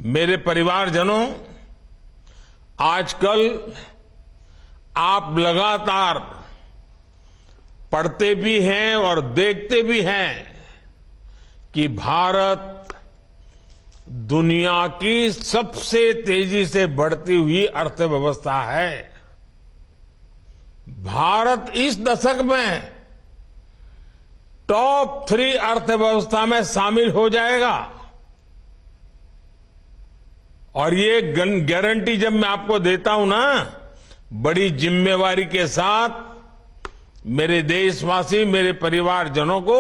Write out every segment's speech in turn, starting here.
मेरे परिवारजनों, आजकल आप लगातार पढ़ते भी हैं और देखते भी हैं कि भारत दुनिया की सबसे तेजी से बढ़ती हुई अर्थव्यवस्था है। भारत इस दशक में टॉप 3 अर्थव्यवस्था में शामिल हो जाएगा। और ये गारंटी जब मैं आपको देता हूं ना, बड़ी जिम्मेवारी के साथ मेरे देशवासी, मेरे परिवारजनों को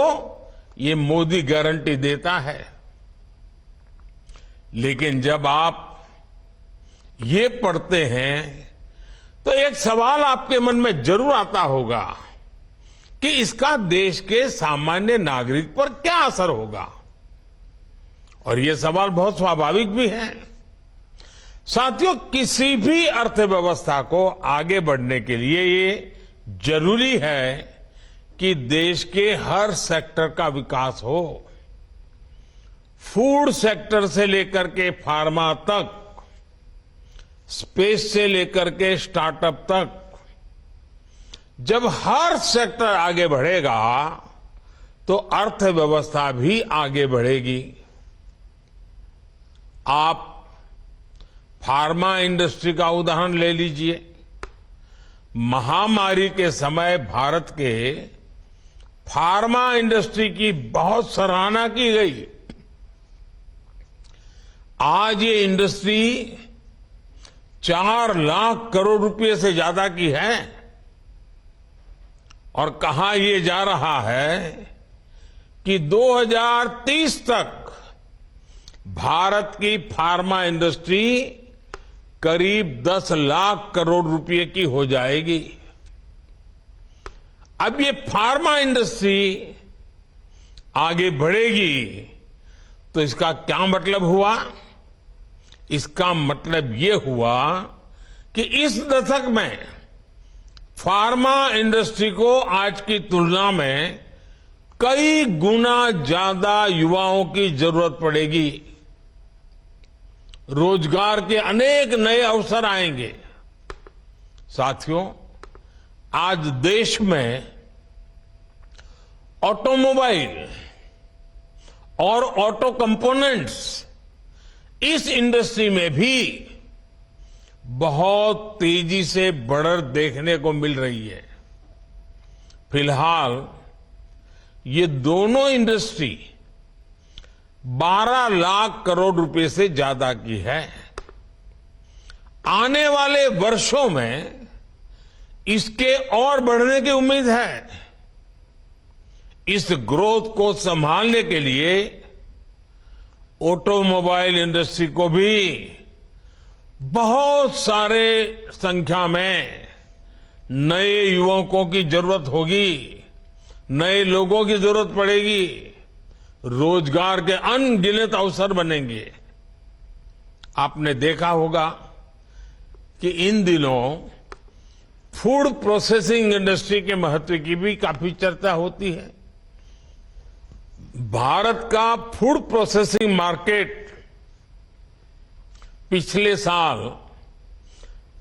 ये मोदी गारंटी देता है। लेकिन जब आप ये पढ़ते हैं तो एक सवाल आपके मन में जरूर आता होगा कि इसका देश के सामान्य नागरिक पर क्या असर होगा। और ये सवाल बहुत स्वाभाविक भी है। साथियों, किसी भी अर्थव्यवस्था को आगे बढ़ने के लिए ये जरूरी है कि देश के हर सेक्टर का विकास हो। फूड सेक्टर से लेकर के फार्मा तक, स्पेस से लेकर के स्टार्टअप तक, जब हर सेक्टर आगे बढ़ेगा तो अर्थव्यवस्था भी आगे बढ़ेगी। आप फार्मा इंडस्ट्री का उदाहरण ले लीजिए। महामारी के समय भारत के फार्मा इंडस्ट्री की बहुत सराहना की गई। आज ये इंडस्ट्री 4 लाख करोड़ रुपए से ज्यादा की है। और कहा यह जा रहा है कि 2030 तक भारत की फार्मा इंडस्ट्री करीब 10 लाख करोड़ रुपए की हो जाएगी। अब ये फार्मा इंडस्ट्री आगे बढ़ेगी तो इसका क्या मतलब हुआ? इसका मतलब ये हुआ कि इस दशक में फार्मा इंडस्ट्री को आज की तुलना में कई गुना ज्यादा युवाओं की जरूरत पड़ेगी। रोजगार के अनेक नए अवसर आएंगे। साथियों, आज देश में ऑटोमोबाइल और ऑटो कंपोनेंट्स, इस इंडस्ट्री में भी बहुत तेजी से बढ़त देखने को मिल रही है। फिलहाल ये दोनों इंडस्ट्री 12 लाख करोड़ रुपए से ज्यादा की है। आने वाले वर्षों में इसके और बढ़ने की उम्मीद है। इस ग्रोथ को संभालने के लिए ऑटोमोबाइल इंडस्ट्री को भी बहुत सारे संख्या में नए युवकों की जरूरत होगी, नए लोगों की जरूरत पड़ेगी। रोजगार के अनगिनत अवसर बनेंगे। आपने देखा होगा कि इन दिनों फूड प्रोसेसिंग इंडस्ट्री के महत्व की भी काफी चर्चा होती है। भारत का फूड प्रोसेसिंग मार्केट पिछले साल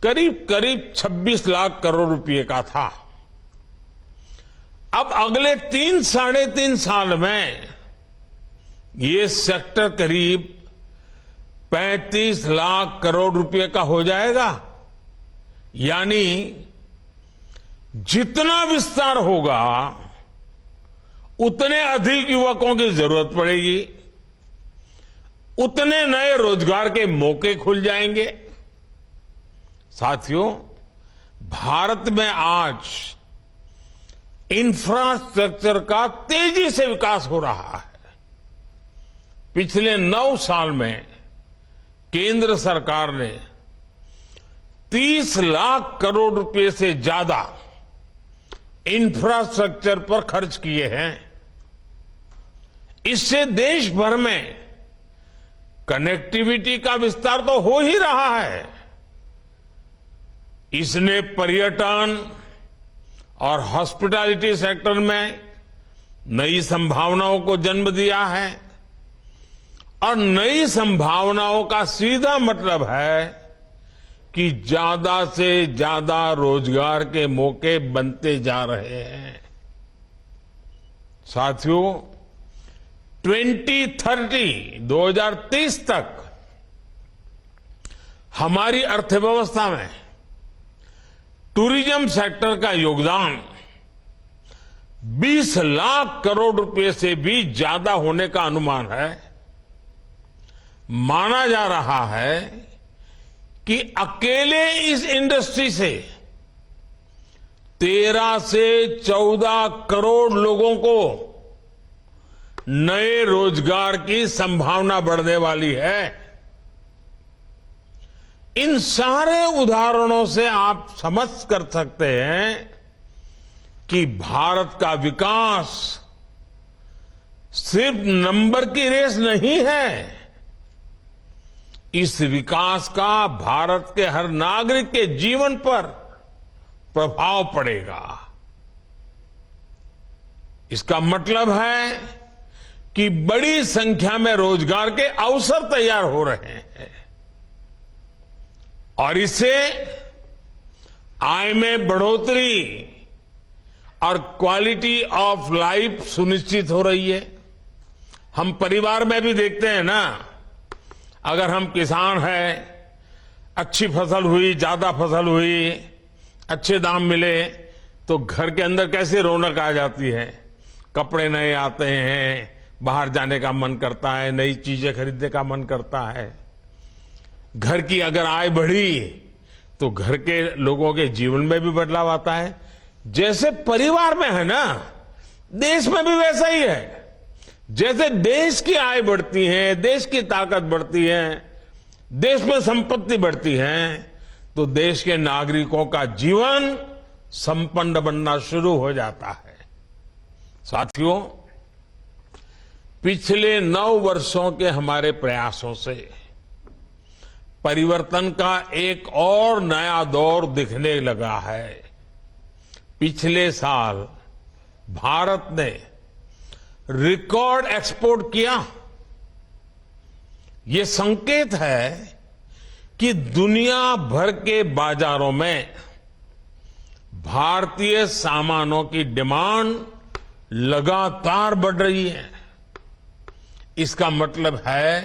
करीब 26 लाख करोड़ रुपए का था। अब अगले 3-3.5 साल में ये सेक्टर करीब 35 लाख करोड़ रुपए का हो जाएगा। यानी जितना विस्तार होगा उतने अधिक युवकों की जरूरत पड़ेगी, उतने नए रोजगार के मौके खुल जाएंगे। साथियों, भारत में आज इंफ्रास्ट्रक्चर का तेजी से विकास हो रहा है। पिछले 9 साल में केंद्र सरकार ने 30 लाख करोड़ रुपए से ज्यादा इंफ्रास्ट्रक्चर पर खर्च किए हैं। इससे देश भर में कनेक्टिविटी का विस्तार तो हो ही रहा है। इसने पर्यटन और हॉस्पिटैलिटी सेक्टर में नई संभावनाओं को जन्म दिया है और नई संभावनाओं का सीधा मतलब है कि ज्यादा से ज्यादा रोजगार के मौके बनते जा रहे हैं। साथियों, 2030 तक हमारी अर्थव्यवस्था में टूरिज्म सेक्टर का योगदान 20 लाख करोड़ रुपए से भी ज्यादा होने का अनुमान है। माना जा रहा है कि अकेले इस इंडस्ट्री से 13 से 14 करोड़ लोगों को नए रोजगार की संभावना बढ़ने वाली है। इन सारे उदाहरणों से आप समझ कर सकते हैं कि भारत का विकास सिर्फ नंबर की रेस नहीं है। इस विकास का भारत के हर नागरिक के जीवन पर प्रभाव पड़ेगा। इसका मतलब है कि बड़ी संख्या में रोजगार के अवसर तैयार हो रहे हैं और इससे आय में बढ़ोतरी और क्वालिटी ऑफ लाइफ सुनिश्चित हो रही है। हम परिवार में भी देखते हैं ना, अगर हम किसान हैं, अच्छी फसल हुई, ज्यादा फसल हुई, अच्छे दाम मिले तो घर के अंदर कैसे रौनक आ जाती है। कपड़े नए आते हैं, बाहर जाने का मन करता है, नई चीजें खरीदने का मन करता है। घर की अगर आय बढ़ी तो घर के लोगों के जीवन में भी बदलाव आता है। जैसे परिवार में है ना, देश में भी वैसा ही है। जैसे देश की आय बढ़ती है, देश की ताकत बढ़ती है, देश में संपत्ति बढ़ती है, तो देश के नागरिकों का जीवन संपन्न बनना शुरू हो जाता है। साथियों, पिछले 9 वर्षों के हमारे प्रयासों से परिवर्तन का एक और नया दौर दिखने लगा है। पिछले साल भारत ने रिकॉर्ड एक्सपोर्ट किया। ये संकेत है कि दुनिया भर के बाजारों में भारतीय सामानों की डिमांड लगातार बढ़ रही है। इसका मतलब है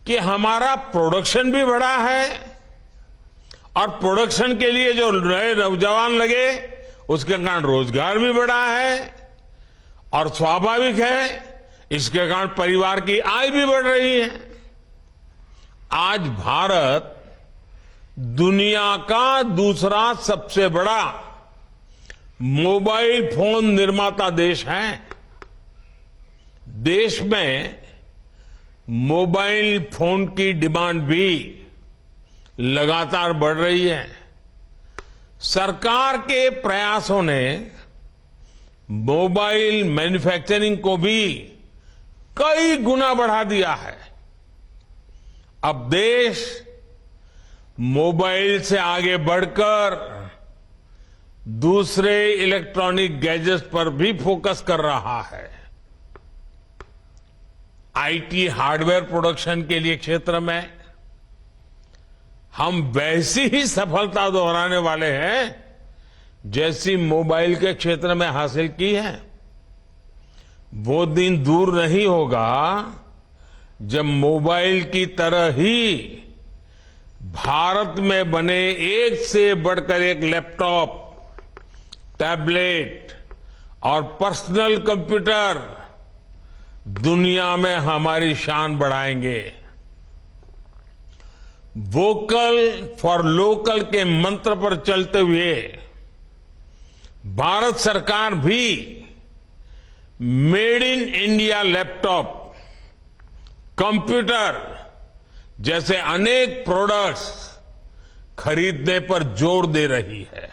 कि हमारा प्रोडक्शन भी बढ़ा है और प्रोडक्शन के लिए जो नए नौजवान लगे उसके कारण रोजगार भी बढ़ा है और स्वाभाविक है इसके कारण परिवार की आय भी बढ़ रही है। आज भारत दुनिया का दूसरा सबसे बड़ा मोबाइल फोन निर्माता देश है। देश में मोबाइल फोन की डिमांड भी लगातार बढ़ रही है। सरकार के प्रयासों ने मोबाइल मैन्युफैक्चरिंग को भी कई गुना बढ़ा दिया है। अब देश मोबाइल से आगे बढ़कर दूसरे इलेक्ट्रॉनिक गैजेट्स पर भी फोकस कर रहा है। आईटी हार्डवेयर प्रोडक्शन के लिए क्षेत्र में हम वैसी ही सफलता दोहराने वाले हैं जैसी मोबाइल के क्षेत्र में हासिल की है। वो दिन दूर नहीं होगा जब मोबाइल की तरह ही भारत में बने एक से बढ़कर एक लैपटॉप, टैबलेट और पर्सनल कंप्यूटर दुनिया में हमारी शान बढ़ाएंगे। वोकल फॉर लोकल के मंत्र पर चलते हुए भारत सरकार भी made in India laptop, computer जैसे अनेक प्रोडक्ट्स खरीदने पर जोर दे रही है।